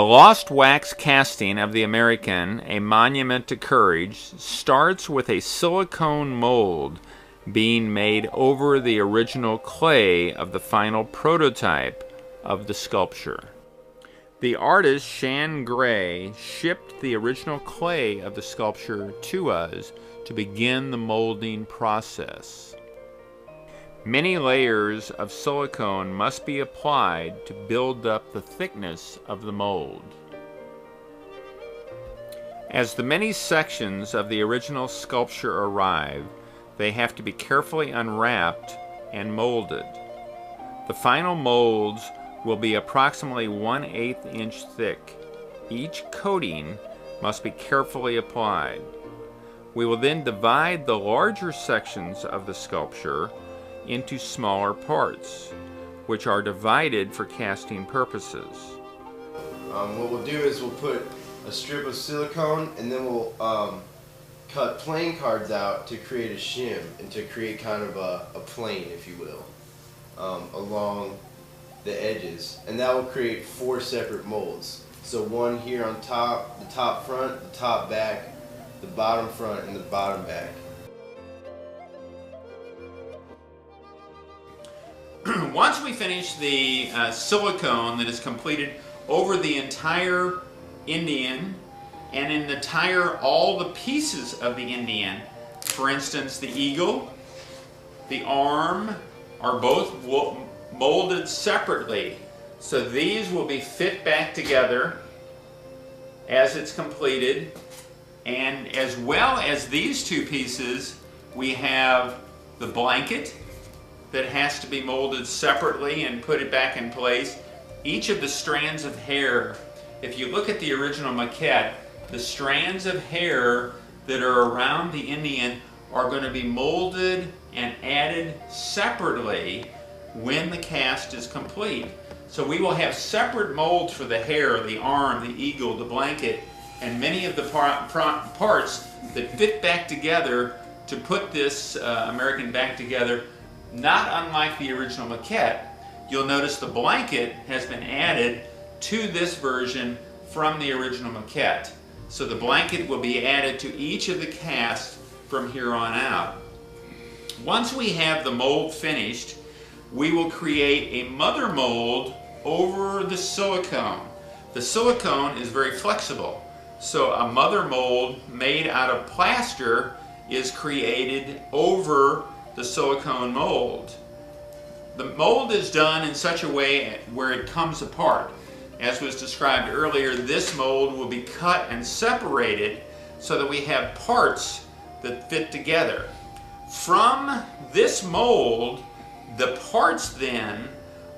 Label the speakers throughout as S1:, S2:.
S1: The lost wax casting of the American, A Monument to Courage, starts with a silicone mold being made over the original clay of the final prototype of the sculpture. The artist Shan Gray shipped the original clay of the sculpture to us to begin the molding process. Many layers of silicone must be applied to build up the thickness of the mold. As the many sections of the original sculpture arrive, they have to be carefully unwrapped and molded. The final molds will be approximately 1/8 inch thick. Each coating must be carefully applied. We will then divide the larger sections of the sculpture into smaller parts, which are divided for casting purposes.
S2: What we'll do is we'll put a strip of silicone and then we'll cut playing cards out to create a shim and to create kind of a plane, if you will, along the edges, and that will create 4 separate molds. So one here on top, the top front, the top back, the bottom front, and the bottom back.
S1: Once we finish the silicone that is completed over the entire Indian and in all the pieces of the Indian, for instance the eagle, the arm, are both molded separately. So these will be fit back together as it's completed, and as well as these 2 pieces, we have the blanket that has to be molded separately and put it back in place. Each of the strands of hair, if you look at the original maquette, the strands of hair that are around the Indian are going to be molded and added separately when the cast is complete. So we will have separate molds for the hair, the arm, the eagle, the blanket, and many of the parts that fit back together to put this American back together. Not unlike the original maquette, you'll notice the blanket has been added to this version from the original maquette. So the blanket will be added to each of the casts from here on out. Once we have the mold finished, we will create a mother mold over the silicone. The silicone is very flexible, so a mother mold made out of plaster is created over the silicone mold. The mold is done in such a way where it comes apart. As was described earlier, this mold will be cut and separated so that we have parts that fit together. From this mold, the parts then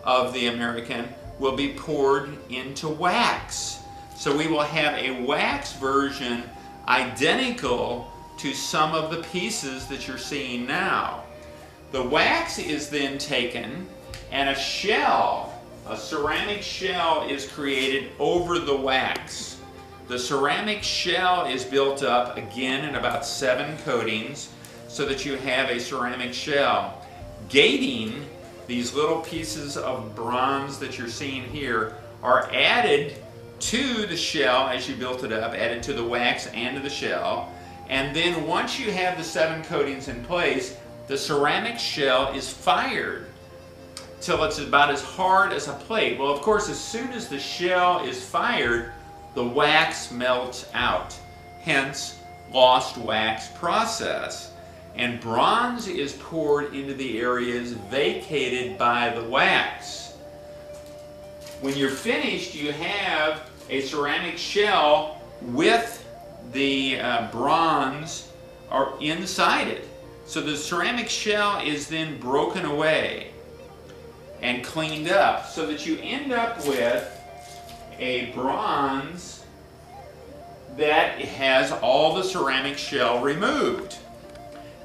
S1: of the American will be poured into wax. So we will have a wax version identical to some of the pieces that you're seeing now. The wax is then taken and a shell, a ceramic shell, is created over the wax. The ceramic shell is built up again in about 7 coatings so that you have a ceramic shell. Gating, these little pieces of bronze that you're seeing here, are added to the shell as you built it up, added to the wax and to the shell. And then once you have the 7 coatings in place, the ceramic shell is fired till it's about as hard as a plate. Well, of course, as soon as the shell is fired, the wax melts out. Hence, lost wax process. And bronze is poured into the areas vacated by the wax. When you're finished, you have a ceramic shell with the bronze inside it. So the ceramic shell is then broken away and cleaned up so that you end up with a bronze that has all the ceramic shell removed.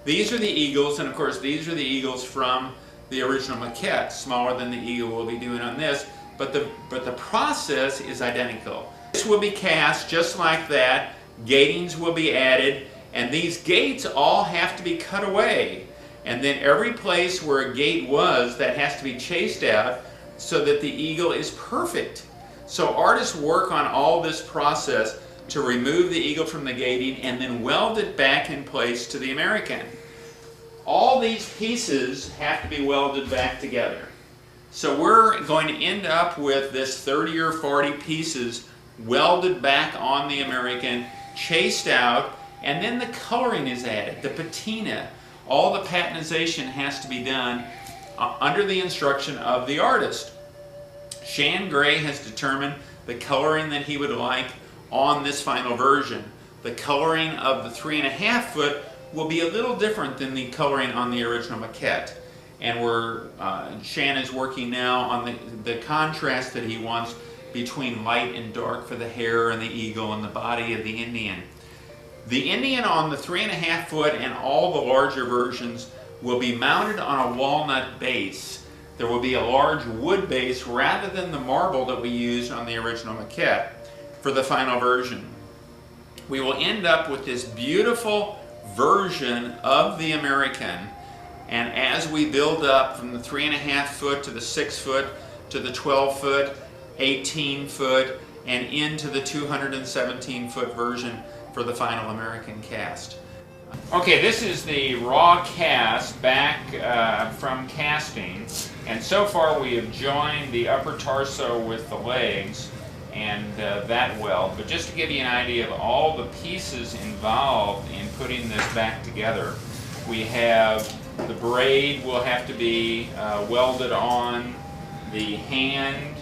S1: These are the eagles, and of course these are the eagles from the original maquette, smaller than the eagle we'll be doing on this, but the process is identical. This will be cast just like that, gatings will be added, and these gates all have to be cut away. And then every place where a gate was, that has to be chased out so that the eagle is perfect. So artists work on all this process to remove the eagle from the gating and then weld it back in place to the American. All these pieces have to be welded back together. So we're going to end up with this 30 or 40 pieces welded back on the American, chased out, and then the coloring is added, the patina. All the patinization has to be done under the instruction of the artist. Shan Gray has determined the coloring that he would like on this final version. The coloring of the 3.5 foot will be a little different than the coloring on the original maquette. And Shan is working now on the contrast that he wants between light and dark for the hair and the eagle and the body of the Indian. The Indian on the 3.5 foot and all the larger versions will be mounted on a walnut base. There will be a large wood base rather than the marble that we used on the original maquette for the final version. We will end up with this beautiful version of the American, and as we build up from the 3.5 foot to the 6 foot to the 12 foot, 18 foot, and into the 217 foot version for the final American cast. Okay, this is the raw cast back from casting, and so far we have joined the upper torso with the legs and that weld. But just to give you an idea of all the pieces involved in putting this back together, we have the braid will have to be welded on, the hand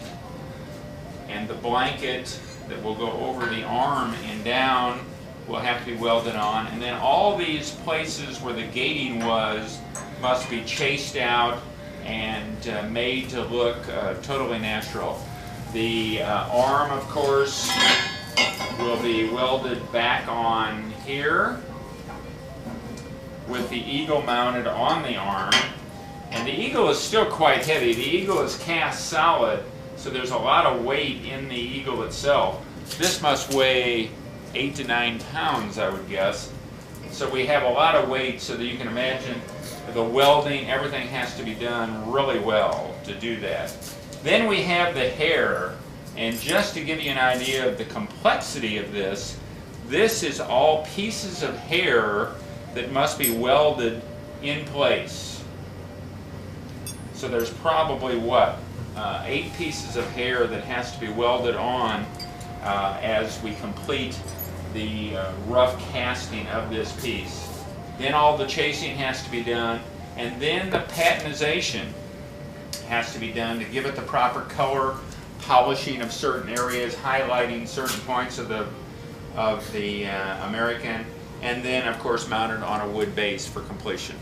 S1: and the blanket that will go over the arm and down will have to be welded on, and then all these places where the gating was must be chased out and made to look totally natural. The arm, of course, will be welded back on here with the eagle mounted on the arm, and the eagle is still quite heavy. The eagle is cast solid, so there's a lot of weight in the eagle itself. This must weigh 8 to 9 pounds, I would guess. So we have a lot of weight, so that you can imagine the welding, everything has to be done really well to do that. Then we have the hair, and just to give you an idea of the complexity of this, this is all pieces of hair that must be welded in place. So there's probably, what, 8 pieces of hair that has to be welded on as we complete the rough casting of this piece. Then all the chasing has to be done, and then the patinization has to be done to give it the proper color, polishing of certain areas, highlighting certain points of the American, and then of course mounted on a wood base for completion.